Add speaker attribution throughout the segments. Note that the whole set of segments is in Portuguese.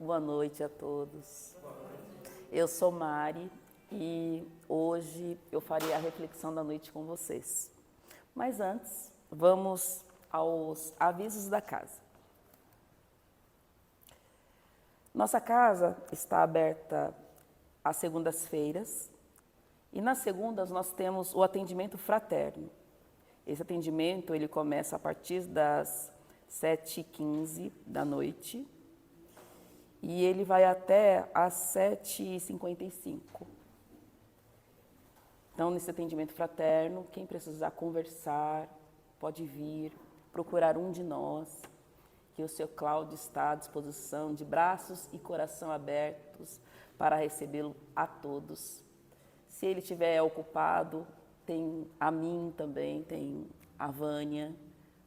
Speaker 1: Boa noite a todos. Eu sou Mari e hoje eu farei a reflexão da noite com vocês. Mas antes, vamos aos avisos da casa. Nossa casa está aberta às segundas-feiras e nas segundas nós temos o atendimento fraterno. Esse atendimento ele começa a partir das 7h15 da noite e ele vai até às 7h55. Então, nesse atendimento fraterno, quem precisar conversar, pode vir, procurar um de nós, que o seu Cláudio está à disposição, de braços e coração abertos para recebê-lo a todos. Se ele estiver ocupado, tem a mim também, tem a Vânia,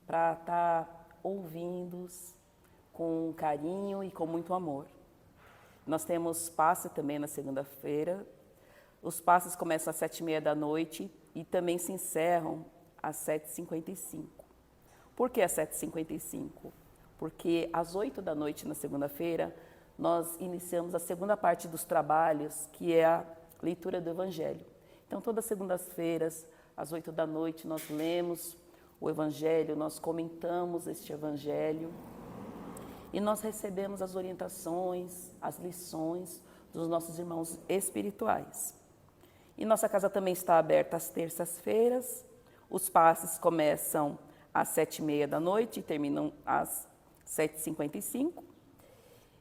Speaker 1: para estar ouvindo-os com carinho e com muito amor. Nós temos passe também na segunda-feira. Os passes começam às 7h30 da noite e também se encerram às 7h55. Por que às 7h55? Porque às 8h da noite na segunda-feira nós iniciamos a segunda parte dos trabalhos, que é a leitura do Evangelho. Então, todas as segundas-feiras, às 8h da noite, nós lemos o Evangelho, nós comentamos este Evangelho e nós recebemos as orientações, as lições dos nossos irmãos espirituais. E nossa casa também está aberta às terças-feiras. Os passes começam às 7h30 da noite e terminam às 7h55.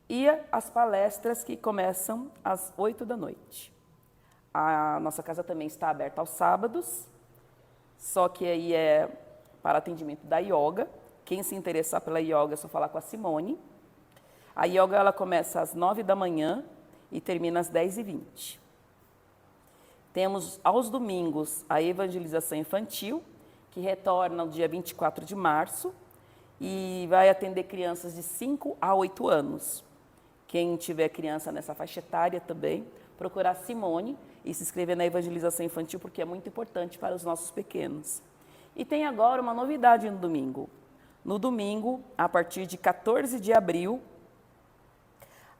Speaker 1: E as palestras que começam às 8h da noite. A nossa casa também está aberta aos sábados, só que aí é para atendimento da yoga. Quem se interessar pela yoga é só falar com a Simone. A yoga ela começa às 9h da manhã e termina às 10h20. Temos aos domingos a evangelização infantil, que retorna no dia 24 de março e vai atender crianças de 5 a 8 anos. Quem tiver criança nessa faixa etária também, procurar a Simone e se inscrever na evangelização infantil, porque é muito importante para os nossos pequenos. E tem agora uma novidade no domingo. No domingo, a partir de 14 de abril,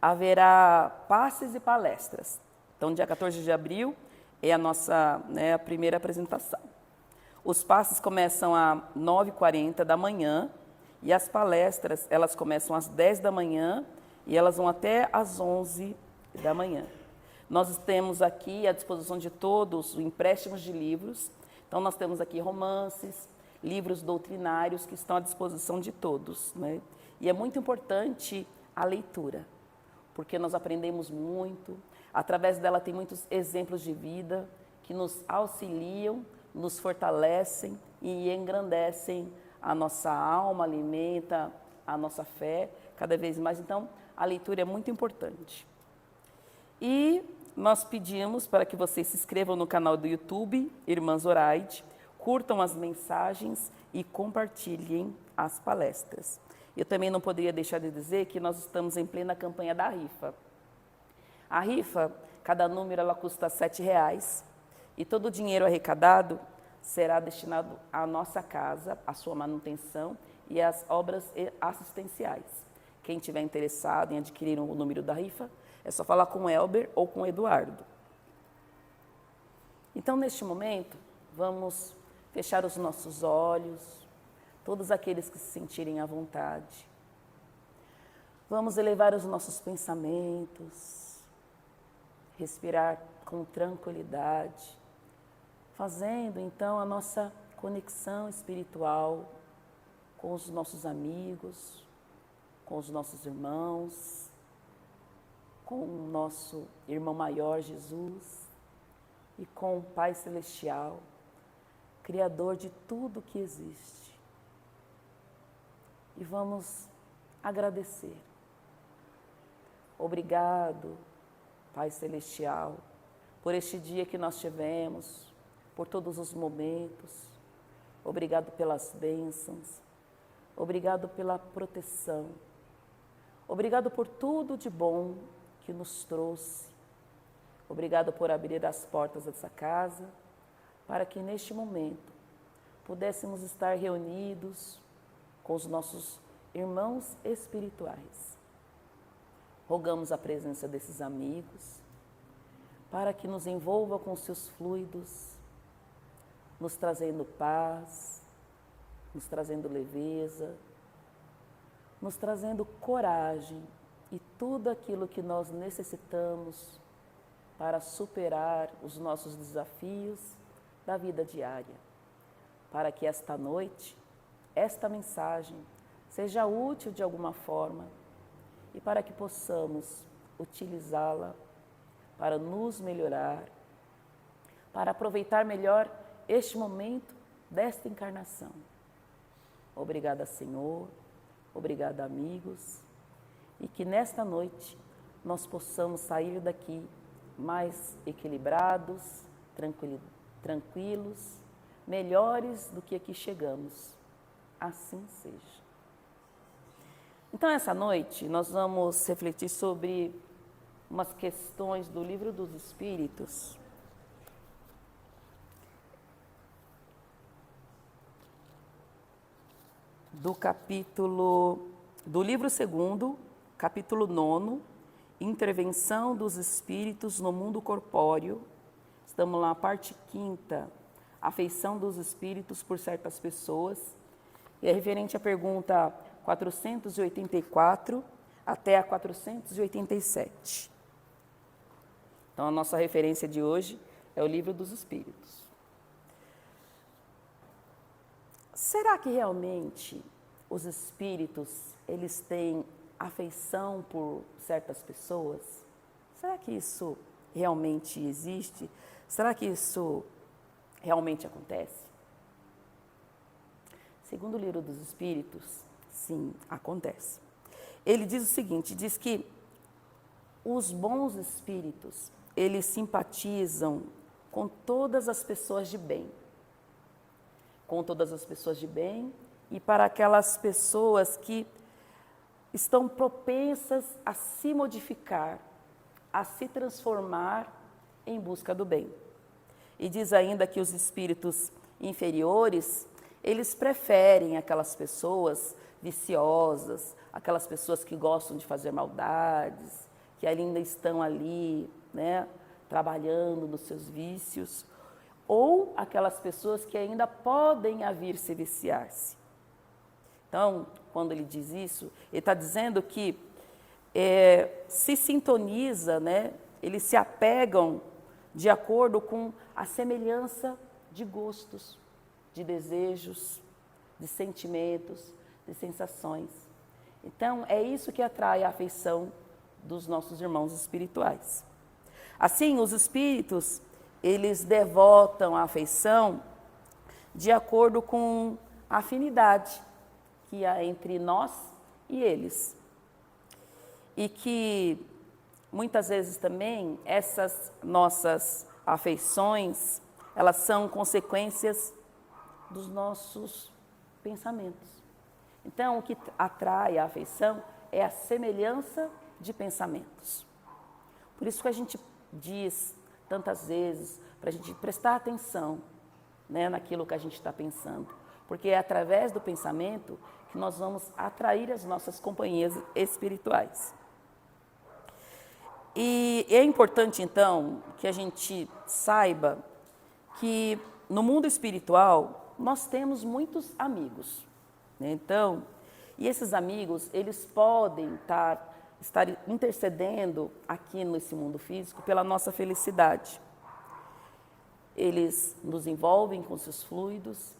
Speaker 1: haverá passes e palestras. Então, dia 14 de abril é a nossa a primeira apresentação. Os passes começam às 9h40 da manhã e as palestras elas começam às 10 da manhã e elas vão até às 11 da manhã. Nós temos aqui à disposição de todos empréstimos de livros. Então, nós temos aqui romances, livros doutrinários que estão à disposição de todos, né? E é muito importante a leitura, porque nós aprendemos muito. Através dela tem muitos exemplos de vida que nos auxiliam, nos fortalecem e engrandecem a nossa alma, alimenta a nossa fé cada vez mais. Então, a leitura é muito importante. E nós pedimos para que vocês se inscrevam no canal do YouTube, Irmã Zoraide, curtam as mensagens e compartilhem as palestras. Eu também não poderia deixar de dizer que nós estamos em plena campanha da rifa. A rifa, cada número ela custa R$7 e todo o dinheiro arrecadado será destinado à nossa casa, à sua manutenção e às obras assistenciais. Quem tiver interessado em adquirir o número da rifa, é só falar com o Elber ou com o Eduardo. Então, neste momento, vamos fechar os nossos olhos, todos aqueles que se sentirem à vontade. Vamos elevar os nossos pensamentos, respirar com tranquilidade, fazendo então a nossa conexão espiritual com os nossos amigos, com os nossos irmãos, com o nosso irmão maior Jesus e com o Pai Celestial, Criador de tudo que existe. E vamos agradecer. Obrigado, Pai Celestial, por este dia que nós tivemos, por todos os momentos. Obrigado pelas bênçãos. Obrigado pela proteção. Obrigado por tudo de bom que nos trouxe. Obrigado por abrir as portas dessa casa, para que neste momento pudéssemos estar reunidos com os nossos irmãos espirituais. Rogamos a presença desses amigos para que nos envolva com seus fluidos, nos trazendo paz, nos trazendo leveza, nos trazendo coragem e tudo aquilo que nós necessitamos para superar os nossos desafios da vida diária, para que esta noite, esta mensagem seja útil de alguma forma e para que possamos utilizá-la para nos melhorar, para aproveitar melhor este momento desta encarnação. Obrigada, Senhor, obrigada, amigos, e que nesta noite nós possamos sair daqui mais equilibrados, tranquilos, melhores do que aqui chegamos. Assim seja. Então, essa noite, nós vamos refletir sobre umas questões do Livro dos Espíritos. Do livro 2º, capítulo 9, Intervenção dos Espíritos no Mundo Corpóreo. Estamos lá na parte 5ª, Afeição dos Espíritos por certas pessoas. E é referente à pergunta 484 até a 487. Então, a nossa referência de hoje é o Livro dos Espíritos. Será que realmente os espíritos, eles têm afeição por certas pessoas? Será que isso realmente existe? Será que isso realmente acontece? Segundo o Livro dos Espíritos, sim, acontece. Ele diz o seguinte, diz que os bons espíritos, eles simpatizam com todas as pessoas de bem. Com todas as pessoas de bem e para aquelas pessoas que estão propensas a se modificar, a se transformar em busca do bem. E diz ainda que os espíritos inferiores, eles preferem aquelas pessoas viciosas, aquelas pessoas que gostam de fazer maldades, que ainda estão ali, né, trabalhando nos seus vícios, ou aquelas pessoas que ainda podem vir se viciar-se. Então, quando ele diz isso, ele está dizendo que se sintoniza, né, eles se apegam de acordo com a semelhança de gostos, de desejos, de sentimentos, de sensações. Então, é isso que atrai a afeição dos nossos irmãos espirituais. Assim, os espíritos, eles devotam a afeição de acordo com a afinidade que há entre nós e eles. E que, muitas vezes também, essas nossas afeições, elas são consequências dos nossos pensamentos. Então, o que atrai a afeição é a semelhança de pensamentos. Por isso que a gente diz tantas vezes para a gente prestar atenção, né, naquilo que a gente está pensando. Porque é através do pensamento que nós vamos atrair as nossas companhias espirituais. E é importante, então, que a gente saiba que no mundo espiritual nós temos muitos amigos, né? Então, e esses amigos, eles podem estar intercedendo aqui nesse mundo físico pela nossa felicidade. Eles nos envolvem com seus fluidos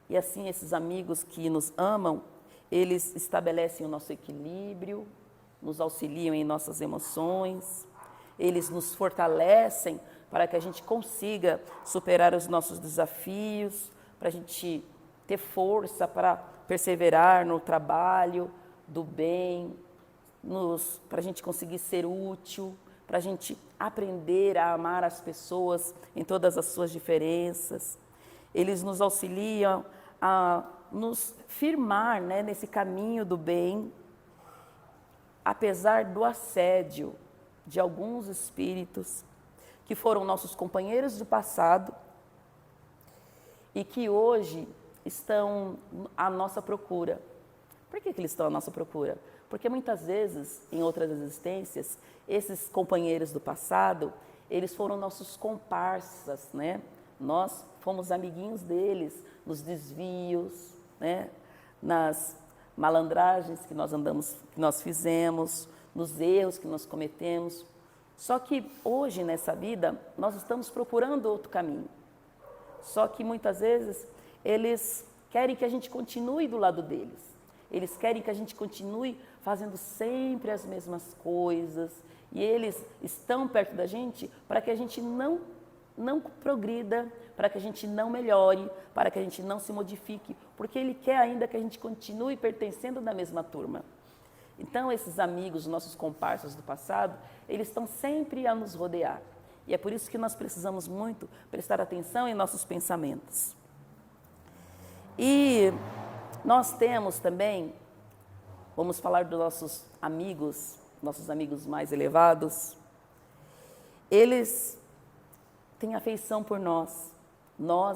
Speaker 1: e assim esses amigos que nos amam, eles estabelecem o nosso equilíbrio, nos auxiliam em nossas emoções, eles nos fortalecem para que a gente consiga superar os nossos desafios, para a gente ter força para perseverar no trabalho do bem, para a gente conseguir ser útil, para a gente aprender a amar as pessoas em todas as suas diferenças. Eles nos auxiliam a nos firmar, né, nesse caminho do bem, apesar do assédio de alguns espíritos que foram nossos companheiros do passado e que hoje estão à nossa procura Por que eles estão à nossa procura? Porque muitas vezes, em outras existências, esses companheiros do passado, eles foram nossos comparsas, né? Nós fomos amiguinhos deles nos desvios, né? Nas malandragens que nós fizemos, nos erros que nós cometemos. Só que hoje, nessa vida, nós estamos procurando outro caminho. Só que muitas vezes eles querem que a gente continue do lado deles. Eles querem que a gente continue fazendo sempre as mesmas coisas. E eles estão perto da gente para que a gente não progrida, para que a gente não melhore, para que a gente não se modifique, porque ele quer ainda que a gente continue pertencendo da mesma turma. Então, esses amigos, nossos comparsas do passado, eles estão sempre a nos rodear. E é por isso que nós precisamos muito prestar atenção em nossos pensamentos. E nós temos também, vamos falar dos nossos amigos mais elevados, eles têm afeição por nós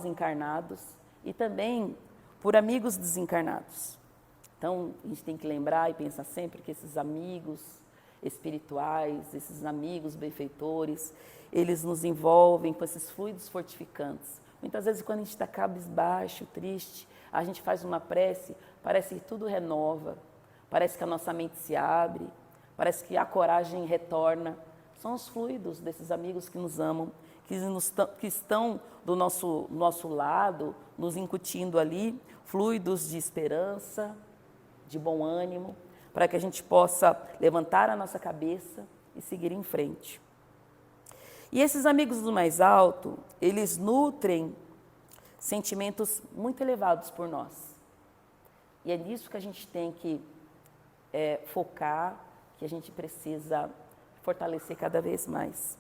Speaker 1: encarnados, e também por amigos desencarnados. Então, a gente tem que lembrar e pensar sempre que esses amigos espirituais, esses amigos benfeitores, eles nos envolvem com esses fluidos fortificantes. Muitas vezes, quando a gente está cabisbaixo, triste, a gente faz uma prece, parece que tudo renova, parece que a nossa mente se abre, parece que a coragem retorna. São os fluidos desses amigos que nos amam, que estão do nosso lado, nos incutindo ali, fluidos de esperança, de bom ânimo, para que a gente possa levantar a nossa cabeça e seguir em frente. E esses amigos do mais alto, eles nutrem sentimentos muito elevados por nós. E é nisso que a gente tem que focar, que a gente precisa fortalecer cada vez mais.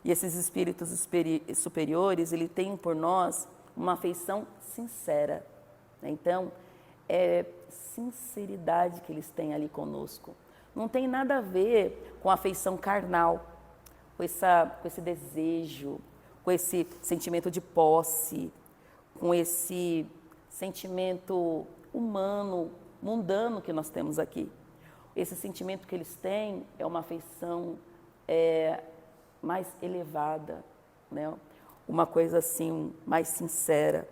Speaker 1: E esses espíritos superiores, eles têm por nós uma afeição sincera, né? Então, é sinceridade que eles têm ali conosco. Não tem nada a ver com a afeição carnal, com esse desejo, com esse sentimento de posse, com esse sentimento humano, mundano que nós temos aqui. Esse sentimento que eles têm é uma afeição mais elevada, né? Uma coisa assim, mais sincera.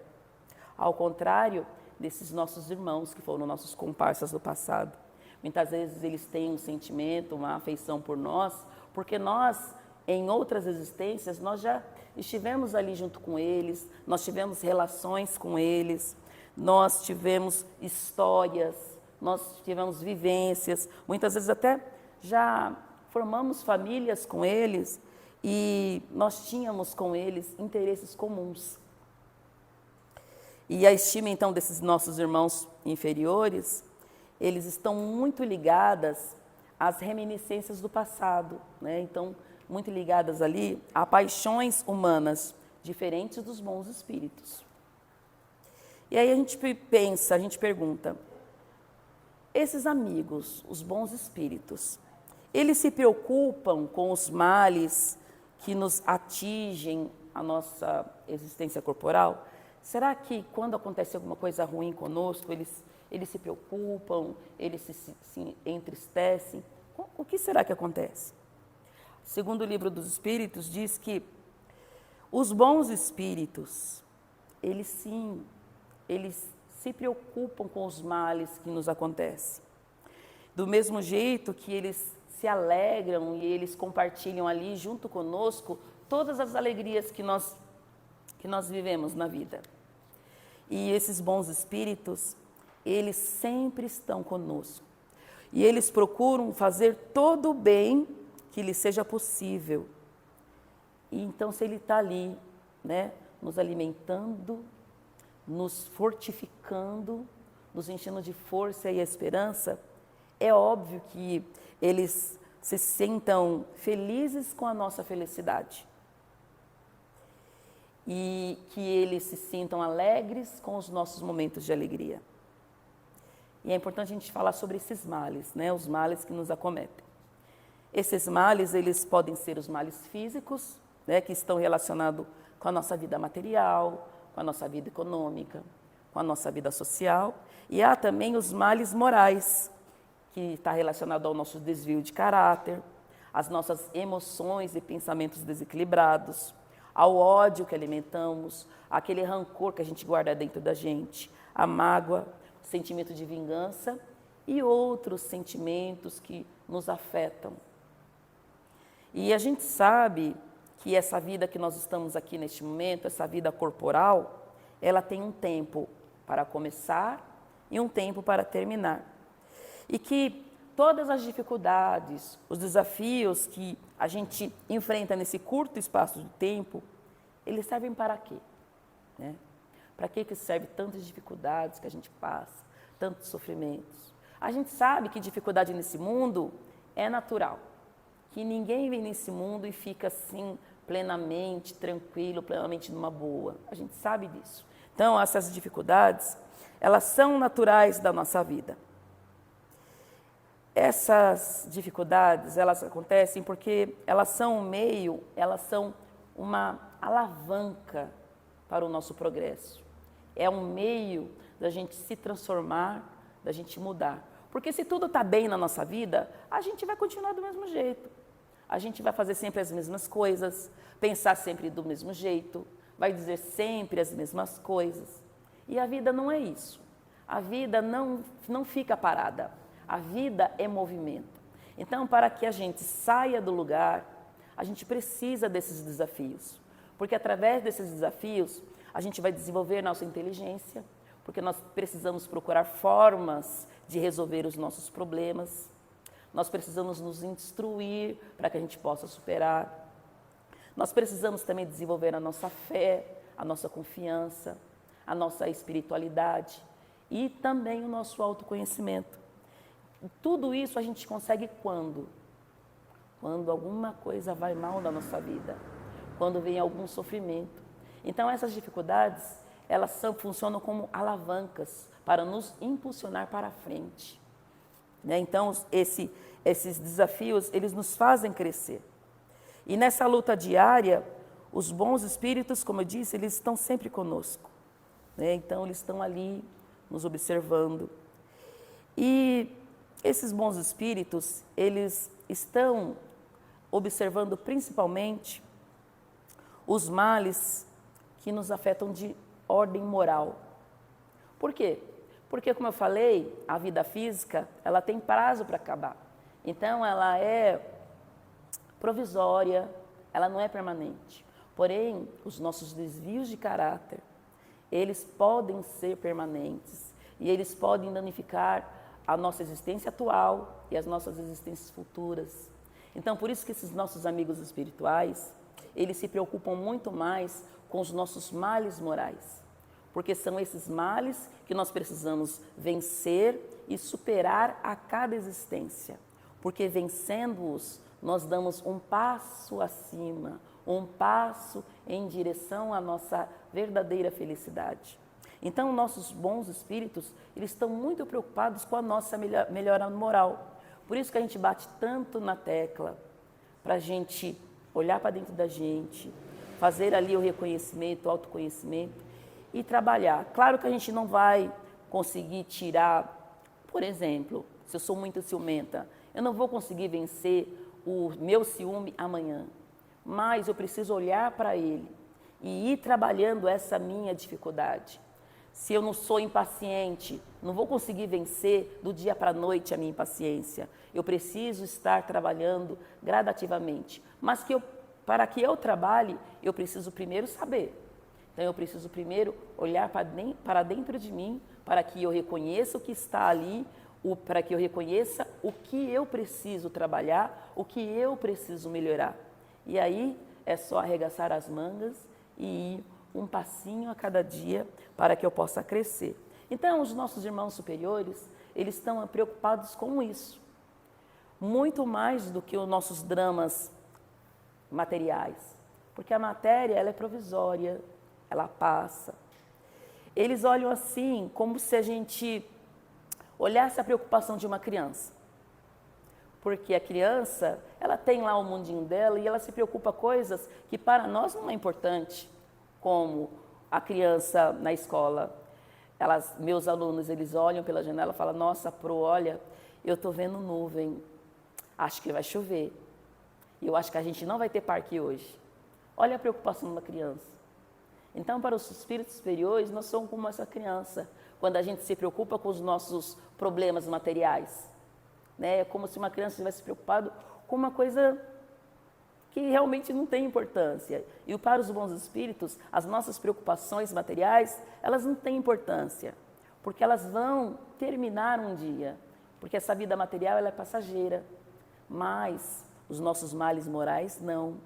Speaker 1: Ao contrário desses nossos irmãos, que foram nossos comparsas do passado. Muitas vezes eles têm um sentimento, uma afeição por nós, porque nós, em outras existências, nós já estivemos ali junto com eles, nós tivemos relações com eles, nós tivemos histórias, nós tivemos vivências, muitas vezes até já formamos famílias com eles e nós tínhamos com eles interesses comuns. E a estima, então, desses nossos irmãos inferiores, eles estão muito ligadas às reminiscências do passado, né? Então, muito ligadas ali a paixões humanas, diferentes dos bons espíritos. E aí a gente pensa, a gente pergunta, esses amigos, os bons espíritos, eles se preocupam com os males que nos atingem a nossa existência corporal? Será que quando acontece alguma coisa ruim conosco, eles se preocupam, eles se entristecem? O que será que acontece? Segundo o Livro dos Espíritos, diz que os bons espíritos, eles se preocupam com os males que nos acontecem. Do mesmo jeito que eles se alegram e eles compartilham ali junto conosco todas as alegrias que nós vivemos na vida. E esses bons espíritos, eles sempre estão conosco. E eles procuram fazer todo o bem que lhe seja possível. E então, se ele está ali, né, nos alimentando, nos fortificando, nos enchendo de força e esperança, é óbvio que eles se sintam felizes com a nossa felicidade. E que eles se sintam alegres com os nossos momentos de alegria. E é importante a gente falar sobre esses males, né? Os males que nos acometem. Esses males, eles podem ser os males físicos, né? Que estão relacionados com a nossa vida material, com a nossa vida econômica, com a nossa vida social, e há também os males morais, que está relacionado ao nosso desvio de caráter, às nossas emoções e pensamentos desequilibrados, ao ódio que alimentamos, aquele rancor que a gente guarda dentro da gente, a mágoa, o sentimento de vingança e outros sentimentos que nos afetam. E a gente sabe que essa vida que nós estamos aqui neste momento, essa vida corporal, ela tem um tempo para começar e um tempo para terminar. E que todas as dificuldades, os desafios que a gente enfrenta nesse curto espaço de tempo, eles servem para quê? Né? Para que serve tantas dificuldades que a gente passa, tantos sofrimentos? A gente sabe que dificuldade nesse mundo é natural, que ninguém vem nesse mundo e fica assim plenamente tranquilo, plenamente numa boa. A gente sabe disso. Então, essas dificuldades, elas são naturais da nossa vida. Essas dificuldades, elas acontecem porque elas são um meio, elas são uma alavanca para o nosso progresso. É um meio da gente se transformar, da gente mudar. Porque se tudo está bem na nossa vida, a gente vai continuar do mesmo jeito. A gente vai fazer sempre as mesmas coisas, pensar sempre do mesmo jeito, vai dizer sempre as mesmas coisas. E a vida não é isso. A vida não fica parada. A vida é movimento. Então, para que a gente saia do lugar, a gente precisa desses desafios. Porque através desses desafios, a gente vai desenvolver nossa inteligência, porque nós precisamos procurar formas de resolver os nossos problemas. Nós precisamos nos instruir para que a gente possa superar. Nós precisamos também desenvolver a nossa fé, a nossa confiança, a nossa espiritualidade e também o nosso autoconhecimento. Tudo isso a gente consegue quando? Quando alguma coisa vai mal na nossa vida, quando vem algum sofrimento. Então essas dificuldades, elas funcionam como alavancas para nos impulsionar para a frente. Então esses desafios, eles nos fazem crescer. E nessa luta diária, os bons espíritos, como eu disse, eles estão sempre conosco. Então eles estão ali nos observando. E esses bons espíritos, eles estão observando principalmente os males que nos afetam de ordem moral. Por quê? Porque, como eu falei, a vida física, ela tem prazo para acabar. Então, ela é provisória, ela não é permanente. Porém, os nossos desvios de caráter, eles podem ser permanentes e eles podem danificar a nossa existência atual e as nossas existências futuras. Então, por isso que esses nossos amigos espirituais, eles se preocupam muito mais com os nossos males morais, porque são esses males que nós precisamos vencer e superar a cada existência, porque vencendo-os, nós damos um passo acima, um passo em direção à nossa verdadeira felicidade. Então, nossos bons espíritos, eles estão muito preocupados com a nossa melhora moral. Por isso que a gente bate tanto na tecla, para a gente olhar para dentro da gente, fazer ali o reconhecimento, o autoconhecimento e trabalhar. Claro que a gente não vai conseguir tirar, por exemplo, se eu sou muito ciumenta, eu não vou conseguir vencer o meu ciúme amanhã, mas eu preciso olhar para ele e ir trabalhando essa minha dificuldade. Se eu não sou impaciente, não vou conseguir vencer do dia para a noite a minha impaciência. Eu preciso estar trabalhando gradativamente. Mas para que eu trabalhe, eu preciso primeiro saber. Então, eu preciso primeiro olhar para dentro de mim, para que eu reconheça o que está ali, para que eu reconheça o que eu preciso trabalhar, o que eu preciso melhorar. E aí, é só arregaçar as mangas e ir um passinho a cada dia para que eu possa crescer. Então, os nossos irmãos superiores, eles estão preocupados com isso, muito mais do que os nossos dramas materiais, porque a matéria, ela é provisória, ela passa. Eles olham assim, como se a gente olhasse a preocupação de uma criança, porque a criança, ela tem lá o mundinho dela e ela se preocupa com coisas que para nós não é importante, como a criança na escola Meus alunos, eles olham pela janela e falam, nossa, Pro, olha, eu estou vendo nuvem, acho que vai chover. E eu acho que a gente não vai ter parque hoje. Olha a preocupação de uma criança. Então, para os espíritos superiores, nós somos como essa criança, quando a gente se preocupa com os nossos problemas materiais. É como se uma criança tivesse preocupado com uma coisa que realmente não tem importância. E para os bons espíritos, as nossas preocupações materiais, elas não têm importância, porque elas vão terminar um dia, porque essa vida material ela é passageira, mas os nossos males morais não,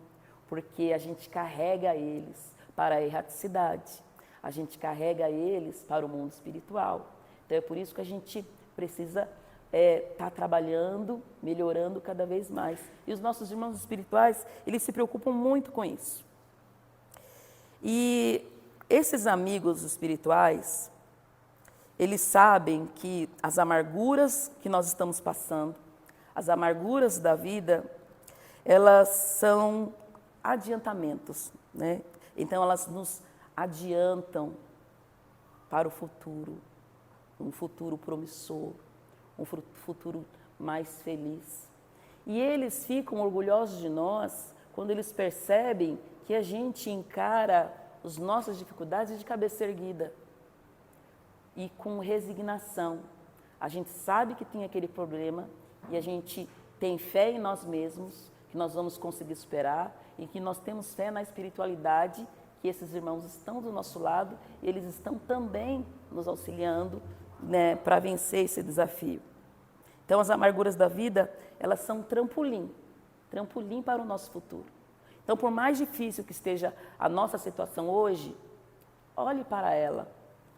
Speaker 1: porque a gente carrega eles para a erraticidade, a gente carrega eles para o mundo espiritual. Então é por isso que a gente precisa estar trabalhando, melhorando cada vez mais. E os nossos irmãos espirituais, eles se preocupam muito com isso. E esses amigos espirituais, eles sabem que as amarguras que nós estamos passando, as amarguras da vida, elas são adiantamentos, né? Então elas nos adiantam para o futuro, um futuro promissor, um futuro mais feliz. E eles ficam orgulhosos de nós quando eles percebem que a gente encara as nossas dificuldades de cabeça erguida e com resignação. A gente sabe que tem aquele problema e a gente tem fé em nós mesmos, que nós vamos conseguir superar e que nós temos fé na espiritualidade, que esses irmãos estão do nosso lado e eles estão também nos auxiliando, né, para vencer esse desafio. Então, as amarguras da vida, elas são um trampolim para o nosso futuro. Então, por mais difícil que esteja a nossa situação hoje, olhe para ela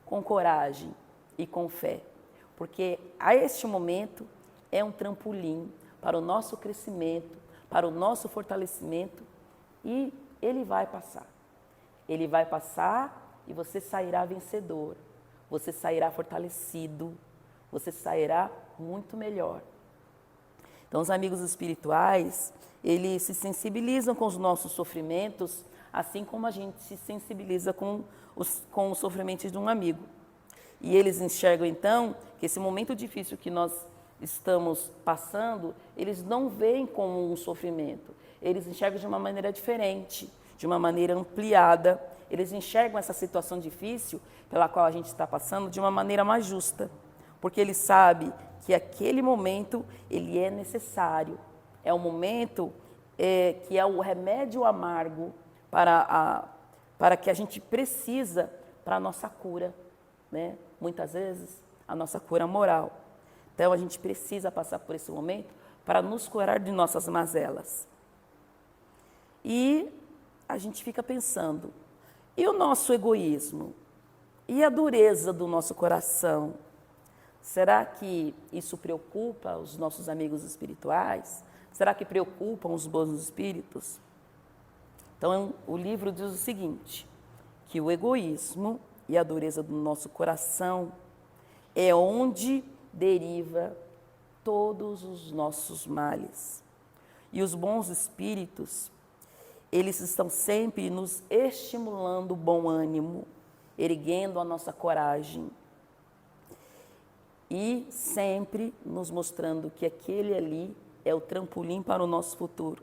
Speaker 1: com coragem e com fé, porque a este momento é um trampolim para o nosso crescimento, para o nosso fortalecimento, e ele vai passar. Ele vai passar e você sairá vencedor, você sairá fortalecido, você sairá muito melhor. Então, os amigos espirituais, eles se sensibilizam com os nossos sofrimentos, assim como a gente se sensibiliza com os sofrimentos de um amigo. E eles enxergam, então, que esse momento difícil que nós estamos passando, eles não veem como um sofrimento, eles enxergam de uma maneira diferente, de uma maneira ampliada, eles enxergam essa situação difícil pela qual a gente está passando de uma maneira mais justa, porque eles sabem que aquele momento ele é necessário, é um momento que é o remédio amargo para que a gente precisa para a nossa cura, né? Muitas vezes a nossa cura moral. Então a gente precisa passar por esse momento para nos curar de nossas mazelas. E a gente fica pensando, e o nosso egoísmo? E a dureza do nosso coração? Será que isso preocupa os nossos amigos espirituais? Será que preocupam os bons espíritos? Então, o livro diz o seguinte, que o egoísmo e a dureza do nosso coração é onde deriva todos os nossos males. E os bons espíritos, eles estão sempre nos estimulando o bom ânimo, erguendo a nossa coragem e sempre nos mostrando que aquele ali é o trampolim para o nosso futuro.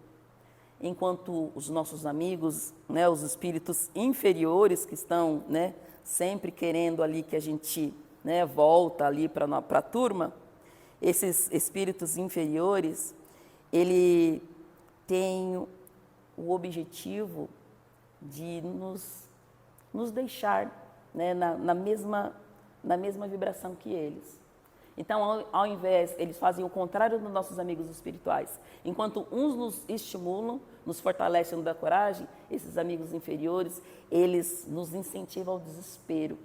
Speaker 1: Enquanto os nossos amigos, né, os espíritos inferiores que estão, né, sempre querendo ali que a gente, né, volta ali para a turma, esses espíritos inferiores, ele tem o objetivo de nos deixar, né, na mesma vibração que eles. Então, ao invés, eles fazem o contrário dos nossos amigos espirituais. Enquanto uns nos estimulam, nos fortalecem, nos dão coragem, esses amigos inferiores, eles nos incentivam ao desespero,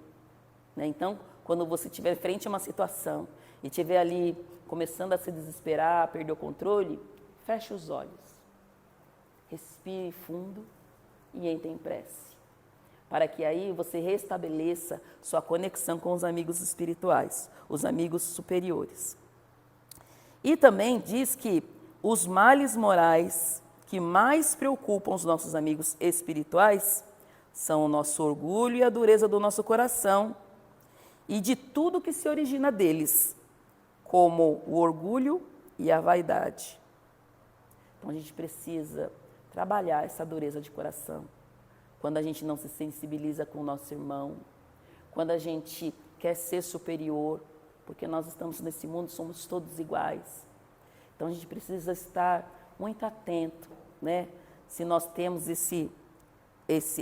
Speaker 1: né? Então, quando você estiver frente a uma situação e estiver ali começando a se desesperar, a perder o controle, feche os olhos, respire fundo e entre em prece, para que aí você restabeleça sua conexão com os amigos espirituais, os amigos superiores. E também diz que os males morais que mais preocupam os nossos amigos espirituais são o nosso orgulho e a dureza do nosso coração. e de tudo que se origina deles, como o orgulho e a vaidade. Então a gente precisa trabalhar essa dureza de coração. Quando a gente não se sensibiliza com o nosso irmão, quando a gente quer ser superior, porque nós estamos nesse mundo, somos todos iguais. Então a gente precisa estar muito atento, né? Se nós temos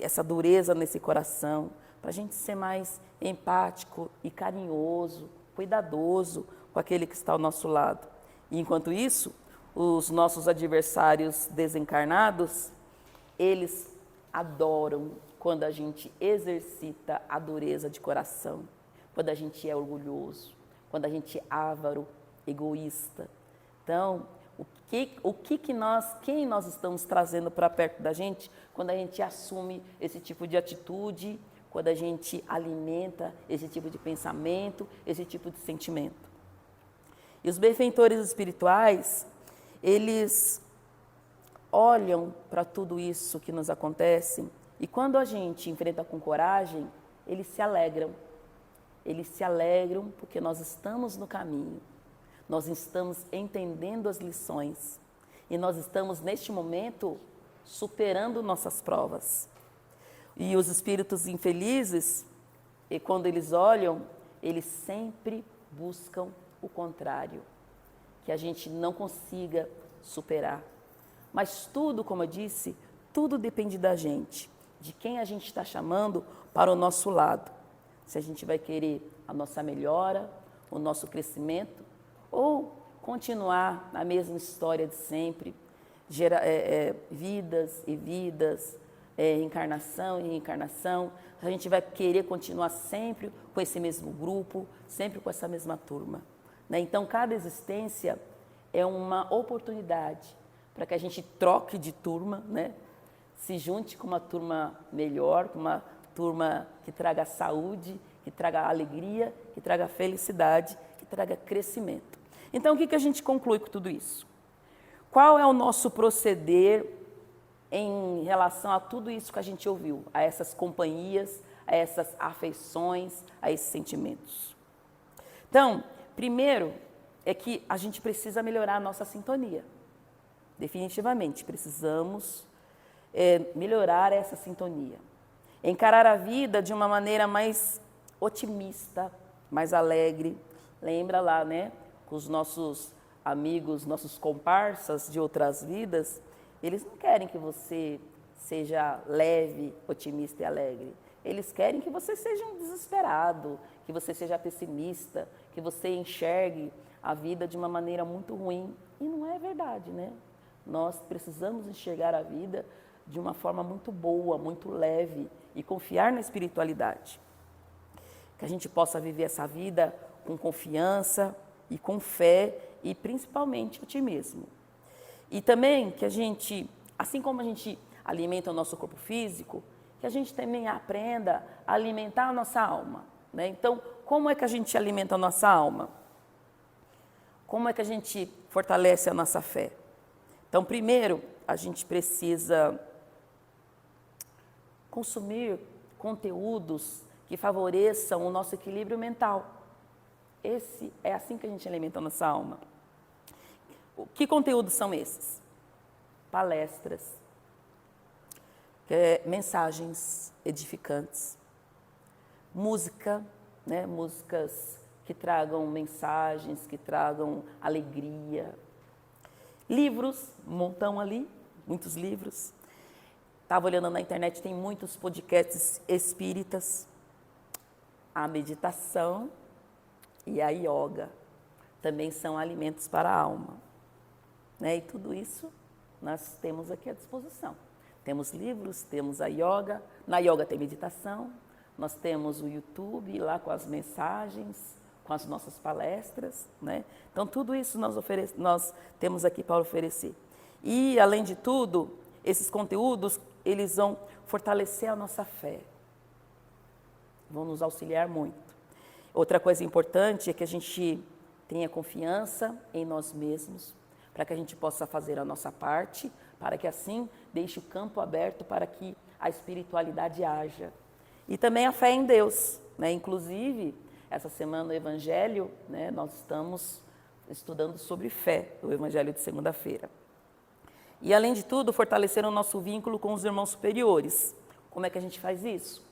Speaker 1: essa dureza nesse coração, para a gente ser mais empático e carinhoso, cuidadoso com aquele que está ao nosso lado. E enquanto isso, os nossos adversários desencarnados, eles adoram quando a gente exercita a dureza de coração, quando a gente é orgulhoso, quando a gente é avaro, egoísta. Então, quem nós estamos trazendo para perto da gente quando a gente assume esse tipo de atitude, quando a gente alimenta esse tipo de pensamento, esse tipo de sentimento. E os benfeitores espirituais, eles olham para tudo isso que nos acontece e quando a gente enfrenta com coragem, eles se alegram. Eles se alegram porque nós estamos no caminho, nós estamos entendendo as lições e nós estamos, neste momento, superando nossas provas. E os espíritos infelizes, e quando eles olham, eles sempre buscam o contrário, que a gente não consiga superar. Mas tudo, como eu disse, tudo depende da gente, de quem a gente está chamando para o nosso lado. Se a gente vai querer a nossa melhora, o nosso crescimento, ou continuar a mesma história de sempre, vidas e vidas, encarnação e reencarnação, a gente vai querer continuar sempre com esse mesmo grupo, sempre com essa mesma turma, né? Então, cada existência é uma oportunidade para que a gente troque de turma, né? Se junte com uma turma melhor, com uma turma que traga saúde, que traga alegria, que traga felicidade, que traga crescimento. Então, o que a gente conclui com tudo isso? Qual é o nosso proceder em relação a tudo isso que a gente ouviu, a essas companhias, a essas afeições, a esses sentimentos? Então, primeiro é que a gente precisa melhorar a nossa sintonia. Definitivamente, precisamos melhorar essa sintonia. Encarar a vida de uma maneira mais otimista, mais alegre. Lembra lá, né? Com os nossos amigos, nossos comparsas de outras vidas, eles não querem que você seja leve, otimista e alegre. Eles querem que você seja um desesperado, que você seja pessimista, que você enxergue a vida de uma maneira muito ruim. E não é verdade, né? Nós precisamos enxergar a vida de uma forma muito boa, muito leve e confiar na espiritualidade. Que a gente possa viver essa vida com confiança e com fé e principalmente otimismo. E também que a gente, assim como a gente alimenta o nosso corpo físico, que a gente também aprenda a alimentar a nossa alma, né? Então, como é que a gente alimenta a nossa alma? Como é que a gente fortalece a nossa fé? Então, primeiro, a gente precisa consumir conteúdos que favoreçam o nosso equilíbrio mental. É assim que a gente alimenta a nossa alma. Que conteúdos são esses? Palestras, mensagens edificantes, música, né? Músicas que tragam mensagens, que tragam alegria. Livros, um montão ali, muitos livros. Estava olhando na internet, tem muitos podcasts espíritas. A meditação e a yoga também são alimentos para a alma, né? E tudo isso nós temos aqui à disposição. Temos livros, temos a yoga, na yoga tem meditação, nós temos o YouTube lá com as mensagens, com as nossas palestras, né? Então tudo isso nós temos aqui para oferecer. E além de tudo, esses conteúdos, eles vão fortalecer a nossa fé, vão nos auxiliar muito. Outra coisa importante é que a gente tenha confiança em nós mesmos, para que a gente possa fazer a nossa parte, para que assim deixe o campo aberto para que a espiritualidade haja. E também a fé em Deus, né? Inclusive, Essa semana no Evangelho, né, nós estamos estudando sobre fé, o Evangelho de segunda-feira. E, além de tudo, fortalecer o nosso vínculo com os irmãos superiores. Como é que a gente faz isso?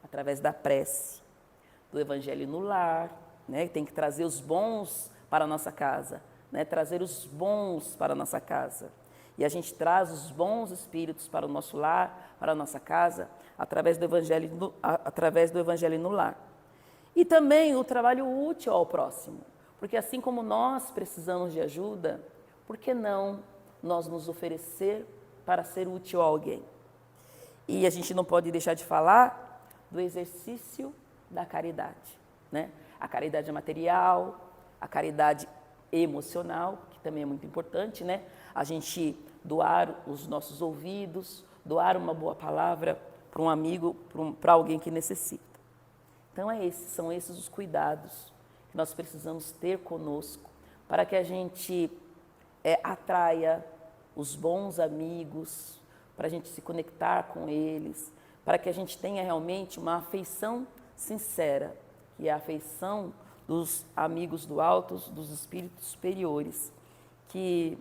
Speaker 1: Através da prece, do Evangelho no lar, né? Tem que trazer os bons para a nossa casa, né? Trazer os bons para a nossa casa. E a gente traz os bons espíritos para o nosso lar, para a nossa casa, através do Evangelho no lar. E também o trabalho útil ao próximo, porque assim como nós precisamos de ajuda, por que não nós nos oferecer para ser útil a alguém? E a gente não pode deixar de falar do exercício da caridade, né? A caridade material, a caridade emocional, que também é muito importante, né? A gente doar os nossos ouvidos, doar uma boa palavra para um amigo, para alguém que necessita. Então são esses os cuidados que nós precisamos ter conosco para que a gente atraia os bons amigos, para a gente se conectar com eles, para que a gente tenha realmente uma afeição sincera, que é a afeição dos amigos do alto, dos espíritos superiores, que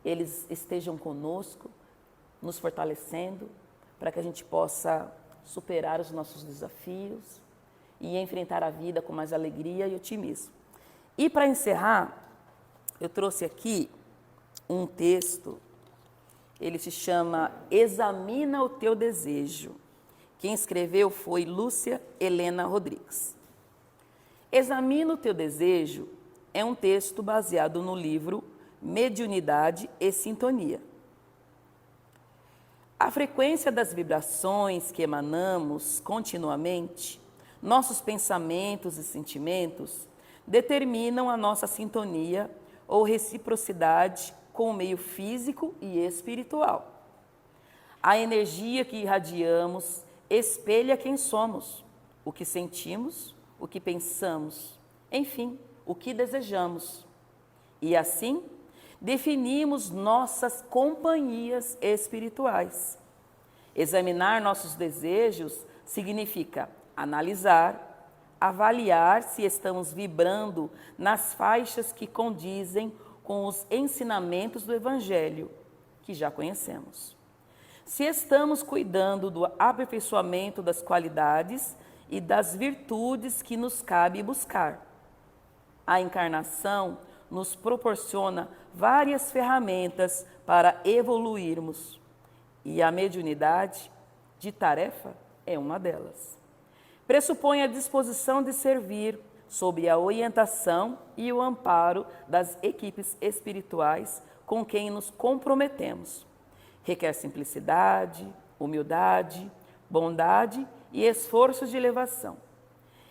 Speaker 1: eles estejam conosco, nos fortalecendo, para que a gente possa superar os nossos desafios e enfrentar a vida com mais alegria e otimismo. E para encerrar, eu trouxe aqui um texto, ele se chama Examina o Teu Desejo. Quem escreveu foi Lúcia Helena Rodrigues. Examina o Teu Desejo é um texto baseado no livro Mediunidade e Sintonia. A frequência das vibrações que emanamos continuamente, nossos pensamentos e sentimentos, determinam a nossa sintonia ou reciprocidade com o meio físico e espiritual. A energia que irradiamos espelha quem somos, o que sentimos, o que pensamos, enfim, o que desejamos. E assim, definimos nossas companhias espirituais. Examinar nossos desejos significa analisar, avaliar se estamos vibrando nas faixas que condizem com os ensinamentos do Evangelho, que já conhecemos. Se estamos cuidando do aperfeiçoamento das qualidades e das virtudes que nos cabe buscar. A encarnação nos proporciona várias ferramentas para evoluirmos, e a mediunidade de tarefa é uma delas. Pressupõe a disposição de servir sob a orientação e o amparo das equipes espirituais com quem nos comprometemos. Requer simplicidade, humildade, bondade e esforços de elevação.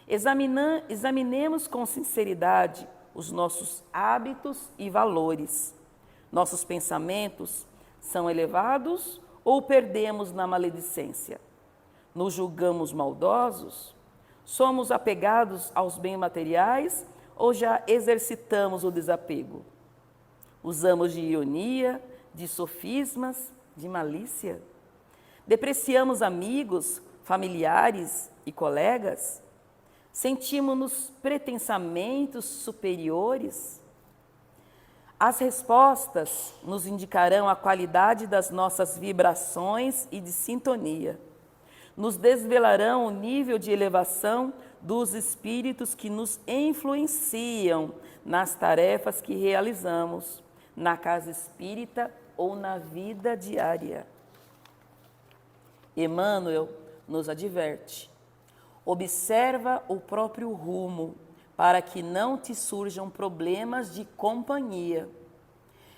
Speaker 1: Examinemos com sinceridade os nossos hábitos e valores. Nossos pensamentos são elevados ou perdemos na maledicência? Nos julgamos maldosos? Somos apegados aos bens materiais ou já exercitamos o desapego? Usamos de ironia, de sofismas, de malícia? Depreciamos amigos, familiares e colegas? Sentimos-nos pretensamente superiores? As respostas nos indicarão a qualidade das nossas vibrações e de sintonia. Nos desvelarão o nível de elevação dos espíritos que nos influenciam nas tarefas que realizamos, na casa espírita ou na vida diária. Emmanuel nos adverte: observa o próprio rumo, para que não te surjam problemas de companhia.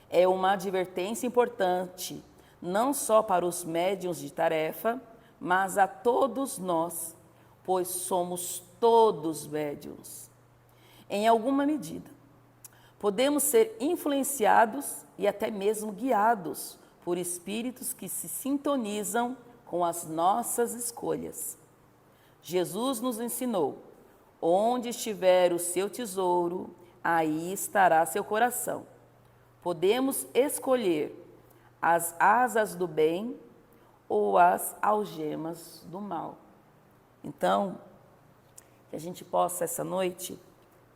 Speaker 1: É uma advertência importante, não só para os médiuns de tarefa, mas a todos nós, pois somos todos médiuns. Em alguma medida, podemos ser influenciados e até mesmo guiados por espíritos que se sintonizam com as nossas escolhas. Jesus nos ensinou: onde estiver o seu tesouro, aí estará seu coração. Podemos escolher as asas do bem ou as algemas do mal. Então, Que a gente possa, essa noite,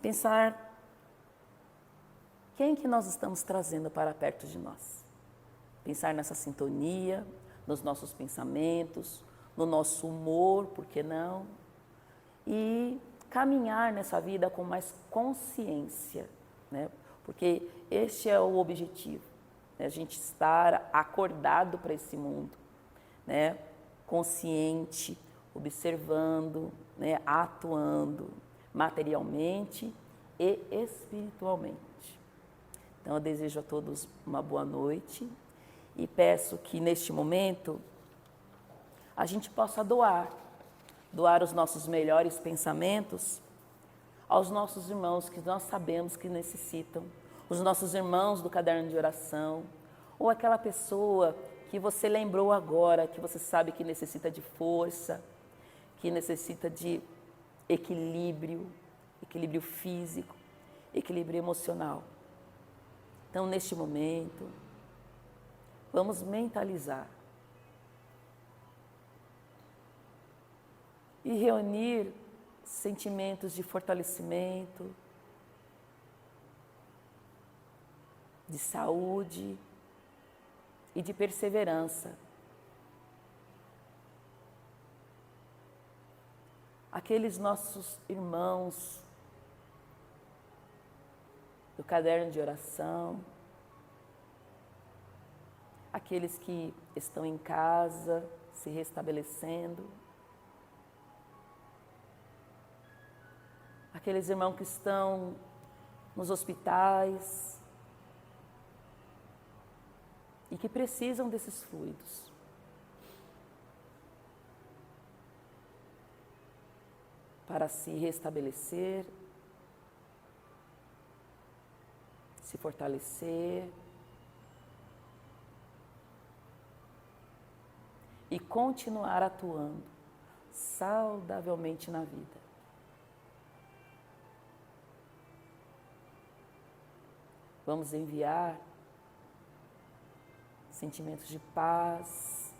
Speaker 1: pensar quem que nós estamos trazendo para perto de nós. Pensar nessa sintonia, nos nossos pensamentos, no nosso humor, por que não? E caminhar nessa vida com mais consciência, né? Porque este é o objetivo, né? A gente estar acordado para esse mundo, né? Consciente, observando, né? Atuando materialmente e espiritualmente. Então eu desejo a todos uma boa noite e peço que neste momento a gente possa doar os nossos melhores pensamentos aos nossos irmãos que nós sabemos que necessitam, os nossos irmãos do caderno de oração, ou aquela pessoa que você lembrou agora, que você sabe que necessita de força, que necessita de equilíbrio físico, equilíbrio emocional. Então, neste momento, vamos mentalizar e reunir sentimentos de fortalecimento, de saúde e de perseverança. Aqueles nossos irmãos do caderno de oração, aqueles que estão em casa, se restabelecendo, aqueles irmãos que estão nos hospitais e que precisam desses fluidos. Para se restabelecer, se fortalecer e continuar atuando saudavelmente na vida. Vamos enviar sentimentos de paz,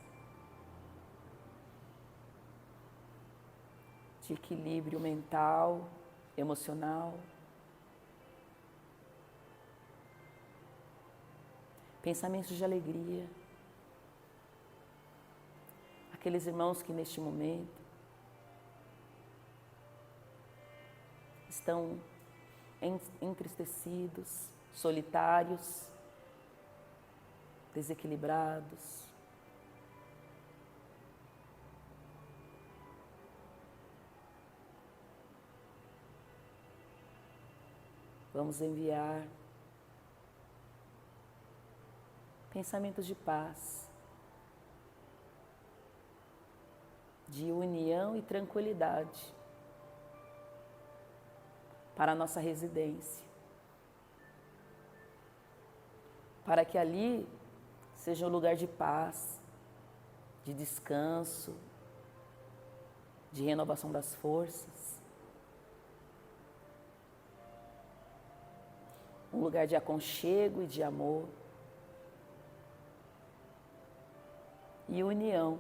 Speaker 1: de equilíbrio mental, emocional, pensamentos de alegria. Aqueles irmãos que neste momento estão entristecidos, solitários, desequilibrados. Vamos enviar pensamentos de paz, de união e tranquilidade para a nossa residência, para que ali seja um lugar de paz, de descanso, de renovação das forças, um lugar de aconchego e de amor e união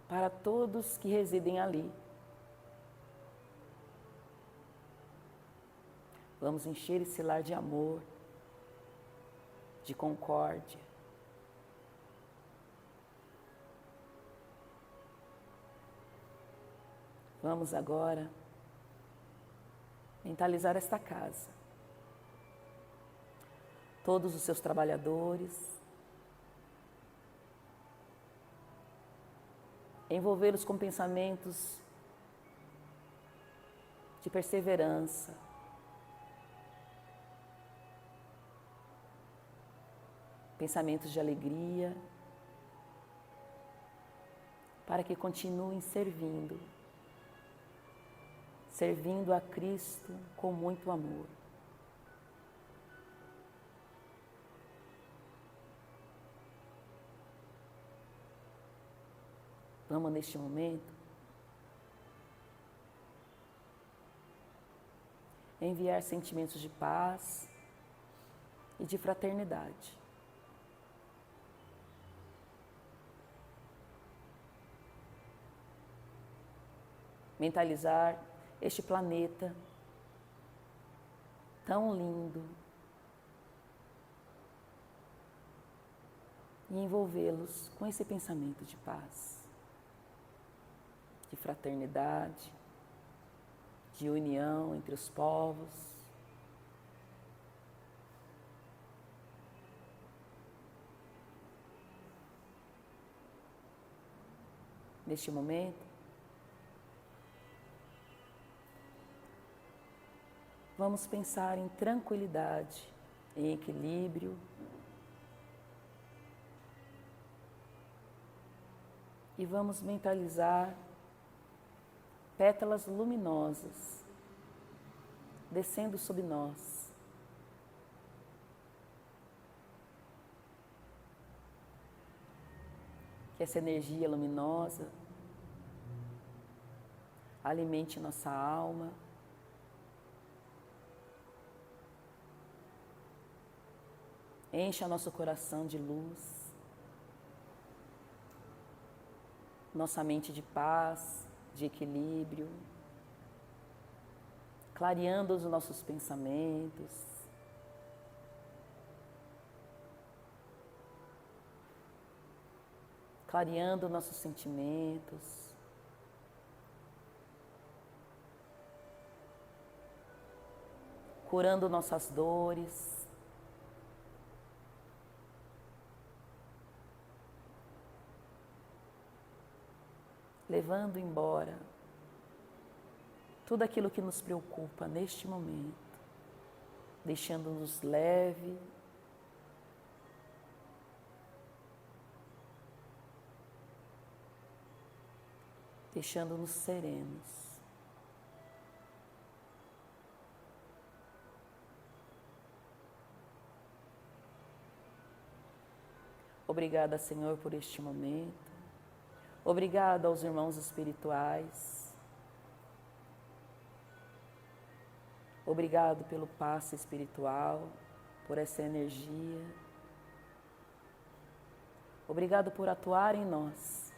Speaker 1: para todos que residem ali. Vamos encher esse lar de amor, de concórdia. Vamos agora mentalizar esta casa. Todos os seus trabalhadores, envolvê-los com pensamentos de perseverança, pensamentos de alegria, para que continuem servindo a Cristo com muito amor. Vamos, neste momento, enviar sentimentos de paz e de fraternidade. mentalizar este planeta tão lindo e envolvê-los com esse pensamento de paz, de fraternidade, de união entre os povos. Neste momento, vamos pensar em tranquilidade, em equilíbrio e vamos mentalizar pétalas luminosas descendo sobre nós. Que essa energia luminosa alimente nossa alma, encha nosso coração de luz, nossa mente de paz, de equilíbrio, clareando os nossos pensamentos, clareando nossos sentimentos, curando nossas dores, levando embora tudo aquilo que nos preocupa neste momento, deixando-nos leve, deixando-nos serenos. Obrigada, Senhor, por este momento. Obrigada aos irmãos espirituais. Obrigado pelo passe espiritual, por essa energia. Obrigado por atuar em nós,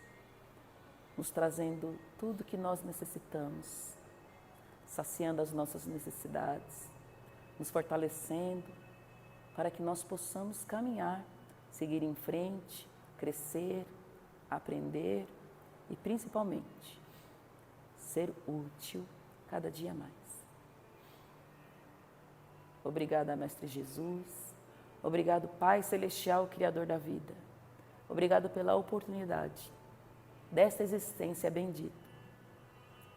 Speaker 1: nos trazendo tudo que nós necessitamos, saciando as nossas necessidades, nos fortalecendo para que nós possamos caminhar, seguir em frente, crescer, aprender e principalmente ser útil cada dia mais. Obrigada, Mestre Jesus. Obrigado, Pai Celestial, Criador da vida. Obrigado pela oportunidade desta existência bendita.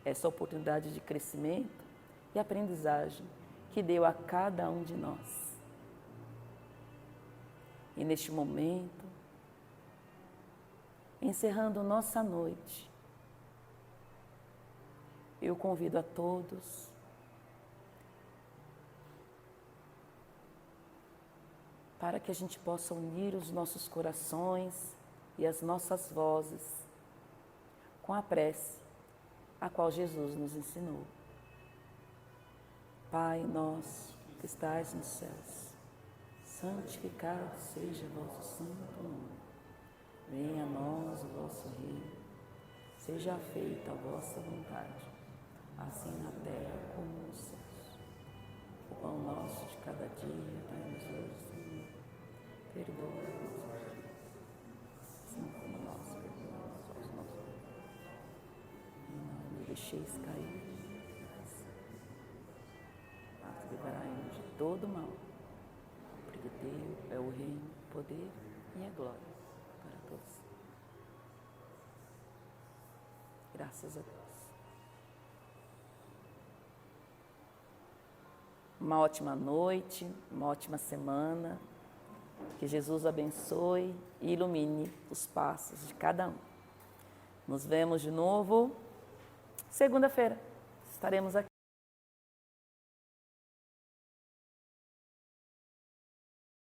Speaker 1: Essa oportunidade de crescimento e aprendizagem que deu a cada um de nós. E neste momento, encerrando nossa noite, eu convido a todos para que a gente possa unir os nossos corações e as nossas vozes com a prece a qual Jesus nos ensinou. Pai nosso que estais nos céus, santificado seja o vosso santo nome. Venha a nós o vosso reino, seja feita a vossa vontade, assim na terra como nos céus. O pão nosso de cada dia, dai-nos hoje, Senhor. Perdoa-nos, assim como nós perdoamos aos nossos irmãos. E não nos deixeis cair, mas livrai-nos de todo mal, porque teu é o reino, o poder e a glória. Todos. Graças a Deus. Uma ótima noite, uma ótima semana. Que Jesus abençoe e ilumine os passos de cada um. Nos vemos de novo segunda-feira. Estaremos aqui.